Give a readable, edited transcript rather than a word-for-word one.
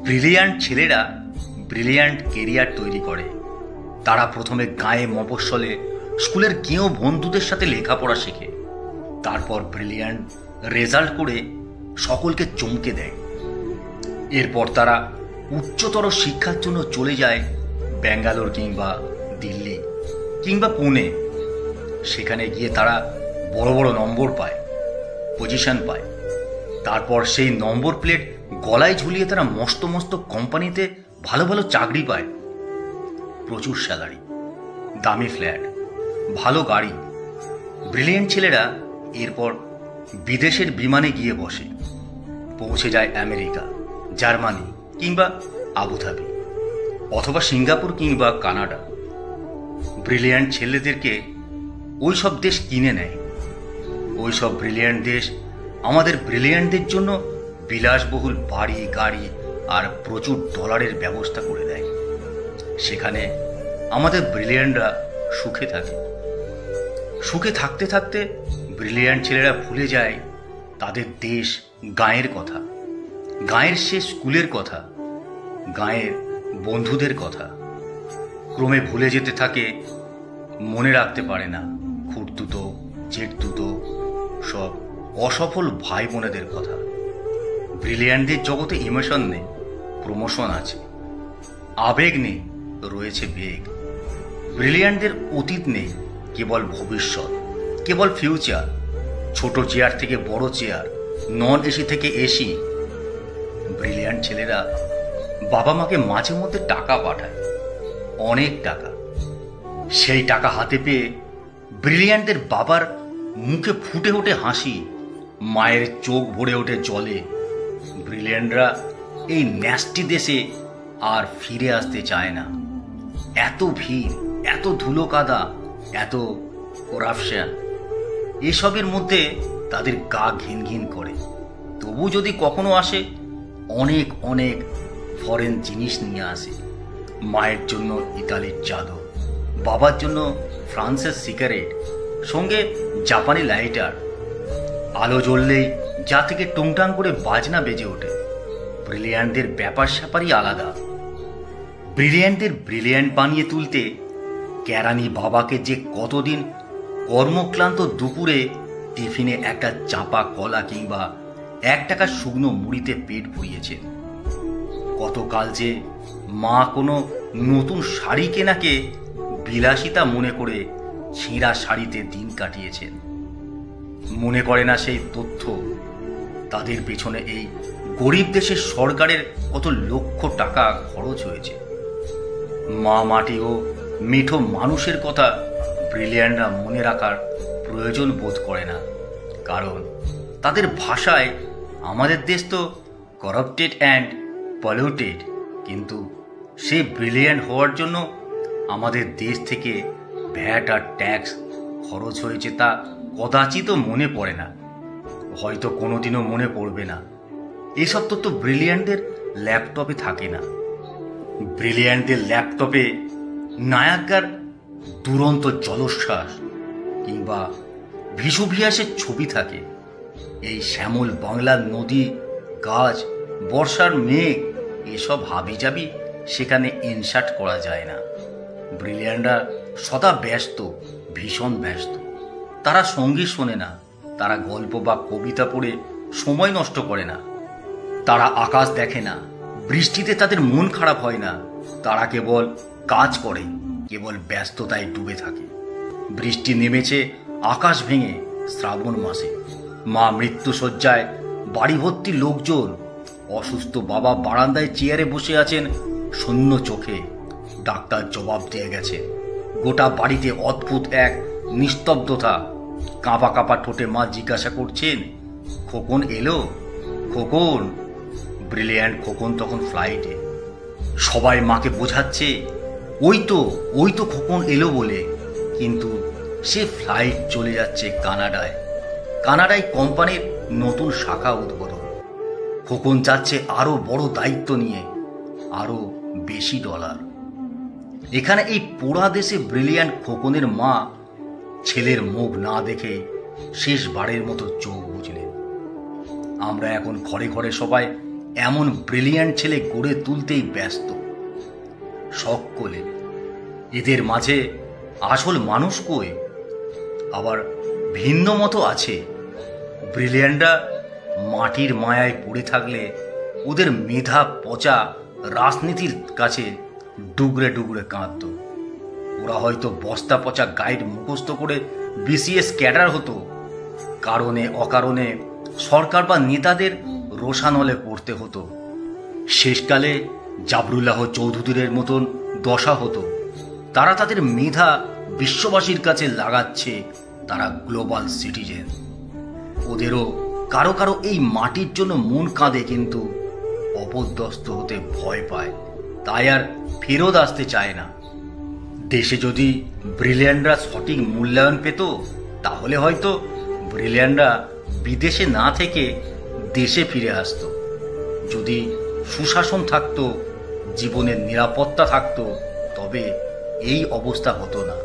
Brilliant ছেলেরা brilliant career তৈরি করে। তারা প্রথমে গায়ে মফস্বলে স্কুলের কেউ বন্ধুদের সাথে লেখাপড়া শেখে, তারপর ব্রিলিয়ান্ট রেজাল্ট করে সকলকে চমকে দেয়। এরপর তারা উচ্চতর শিক্ষার জন্য চলে যায় ব্যাঙ্গালোর কিংবা দিল্লি কিংবা পুনে। সেখানে গিয়ে তারা বড় বড় নম্বর পায়, পজিশন পায়। তারপর সেই নম্বর প্লেট গলায় ঝুলিয়ে তারা মস্ত মস্ত কোম্পানিতে ভালো ভালো চাকরি পায়, প্রচুর স্যালারি, দামি ফ্ল্যাট, ভালো গাড়ি। ব্রিলিয়েন্ট ছেলেরা এরপর বিদেশের বিমানে গিয়ে বসে, পৌঁছে যায় আমেরিকা, জার্মানি কিংবা আবুধাবি অথবা সিঙ্গাপুর কিংবা কানাডা। ব্রিলিয়ান্ট ছেলেদেরকে ওই সব দেশ কিনে নেয়। ওই সব ব্রিলিয়ান্ট দেশ আমাদের ব্রিলিয়ান্টদের জন্য বিলাসবহুল বাড়ি, গাড়ি আর প্রচুর ডলারের ব্যবস্থা করে দেয়। সেখানে আমাদের ব্রিলিয়ান্টরা সুখে থাকে। সুখে থাকতে থাকতে ব্রিলিয়ান্ট ছেলেরা ভুলে যায় তাদের দেশ, গাঁয়ের কথা, গাঁয়ের সে স্কুলের কথা, গাঁয়ের বন্ধুদের কথা। ক্রমে ভুলে যেতে থাকে, মনে রাখতে পারে না খুড়তুতো, জেঠতুতো সব অসফল ভাই বোনেদের কথা। ব্রিলিয়ান্টদের জগতে ইমোশন নেই, প্রমোশন আছে। আবেগ নেই, রয়েছে বেগ। ব্রিলিয়ান্টদের অতীত নেই, কেবল ভবিষ্যৎ, কেবল ফিউচার। ছোট চেয়ার থেকে বড় চেয়ার, নন এসি থেকে এসি। ব্রিলিয়ান্ট ছেলেরা বাবা মাকে মাঝে মধ্যে টাকা পাঠায়, অনেক টাকা। সেই টাকা হাতে পেয়ে ব্রিলিয়ান্টদের বাবার মুখে ফুটে ওঠে হাসি, মায়ের চোখ ভরে ওঠে জলে। ব্রিলিয়ান্টরা এই ন্যাস্টি দেশে আর ফিরে আসতে চায় না। এত ভিড়, এত ধুলো কাদা, এত করাপশন, এসবের মধ্যে তাদের গা ঘিন ঘিন করে। তবু যদি কখনো আসে, অনেক অনেক ফরেন জিনিস নিয়ে আসে। মায়ের জন্য ইতালির চাদর, বাবার জন্য ফ্রান্সের সিগারেট, সঙ্গে জাপানি লাইটার। আলো জ্বললেই যা থেকে টুংটাং করে বাজনা বেজে ওঠে। ব্রিলিয়ান্টদের ব্যাপার স্যাপারই আলাদা। ব্রিলিয়ান্টদের ব্রিলিয়ান্ট বানিয়ে তুলতে কেরানি বাবাকে যে কতদিন কর্মক্লান্ত দুপুরে টিফিনে একটা চাপা কলা কিংবা 1 টাকার শুকনো মুড়িতে পেট ভরিয়েছেন। কতকাল যে মা কোনো নতুন শাড়ি কেনাকে বিলাসিতা মনে করে ছেঁড়া শাড়িতে দিন কাটিয়েছেন। মনে করে না সেই তথ্য, তাদের পেছনে এই গরিব দেশের সরকারের কত লক্ষ টাকা খরচ হয়েছে। মা মাটি ও মিঠো মানুষের কথা ব্রিলিয়ান্টরা মনে রাখার প্রয়োজন বোধ করে না। কারণ তাদের ভাষায় আমাদের দেশ তো করাপ্টেড অ্যান্ড পলিউটেড, কিন্তু সে ব্রিলিয়ান্ট হওয়ার জন্য আমাদের দেশ থেকে ভ্যাট আর ট্যাক্স খরচ হয়েছে তা কদাচিৎ মনে পড়ে না, হয়তো কোনোদিনও মনে পড়বে না। এসব তথ্য ব্রিলিয়ান্টদের ল্যাপটপে থাকে না। ব্রিলিয়ান্টদের ল্যাপটপে নায়াগ্রার দুরন্ত জলোচ্ছ্বাস কিংবা ভিসুভিয়াসের ছবি থাকে। এই শ্যামল বাংলার নদী, গাছ, বর্ষার মেঘ, এসব হাবিজাবি সেখানে ইনসার্ট করা যায় না। ব্রিলিয়ান্টরা সদা ব্যস্ত, ভীষণ ব্যস্ত। তারা সঙ্গীত শোনে না, তারা গল্প বা কবিতা পড়ে সময় নষ্ট করে না। তারা আকাশ দেখে না, বৃষ্টিতে তাদের মন খারাপ হয় না। তারা কেবল কাজ করে, কেবল ব্যস্ততায় ডুবে থাকে। বৃষ্টি নেমেছে আকাশ ভেঙে শ্রাবণ মাসে। মা মৃত্যুশয্যায়, বাড়ি ভর্তি লোকজন। অসুস্থ বাবা বারান্দায় চেয়ারে বসে আছেন শূন্য চোখে। ডাক্তার জবাব দিয়ে গেছে। গোটা বাড়িতে অদ্ভুত এক নিস্তব্ধতা। কাঁপা কাঁপা ঠোঁটে মা জিজ্ঞাসা করছেন, খোকন এলো? খোকন? ব্রিলিয়ান্ট খোকন তখন ফ্লাইটে। সবাই মাকে বোঝাচ্ছে, ওই তো খোকন এলো বলে। কিন্তু সে ফ্লাইট চলে যাচ্ছে কানাডায়। কানাডায় কোম্পানির নতুন শাখা উদ্বোধন। খোকন যাচ্ছে আরো বড় দায়িত্ব নিয়ে, আরো বেশি ডলার। এখানে এই পোড়া দেশে ব্রিলিয়ান্ট খোকনের মা ছেলের মুখ না দেখে শেষবারের মতো চোখ বুঝলেন। আমরা এখন ঘরে ঘরে সবাই এমন ব্রিলিয়ান্ট ছেলে গড়ে তুলতেই ব্যস্ত। সকলে এদের মাঝে আসল মানুষ কই? আবার ভিন্ন মতো আছে। ব্রিলিয়ান্টরা মাটির মায়ায় পড়ে থাকলে ওদের মেধা পচা রাজনীতির কাছে ডুগরে ডুগরে কাঁদত। ওরা হয়তো বস্তা পচা গাইড মুখস্থ করে বিসিএস ক্যাডার হতো। কারণে অকারণে সরকার বা নেতাদের রোষানলে পড়তে হতো। শেষকালে জাবরুল্লাহ চৌধুরীর মতন দশা হতো। তারা তাদের মেধা বিশ্ববাসীর কাছে লাগাচ্ছে, তারা গ্লোবাল সিটিজেন। ওদেরও কারো কারো এই মাটির জন্য মন কাঁদে, কিন্তু অপদস্থ হতে ভয় পায়, তাই আর ফেরত আসতে চায় না। দেশে যদি ব্রিলিয়ান্টরা সঠিক মূল্যায়ন পেত, তাহলে হয়তো ব্রিলিয়ান্টরা বিদেশে না থেকে দেশে ফিরে আসত। যদি সুশাসন থাকতো, জীবনের নিরাপত্তা থাকতো, তবে এই অবস্থা হতো না।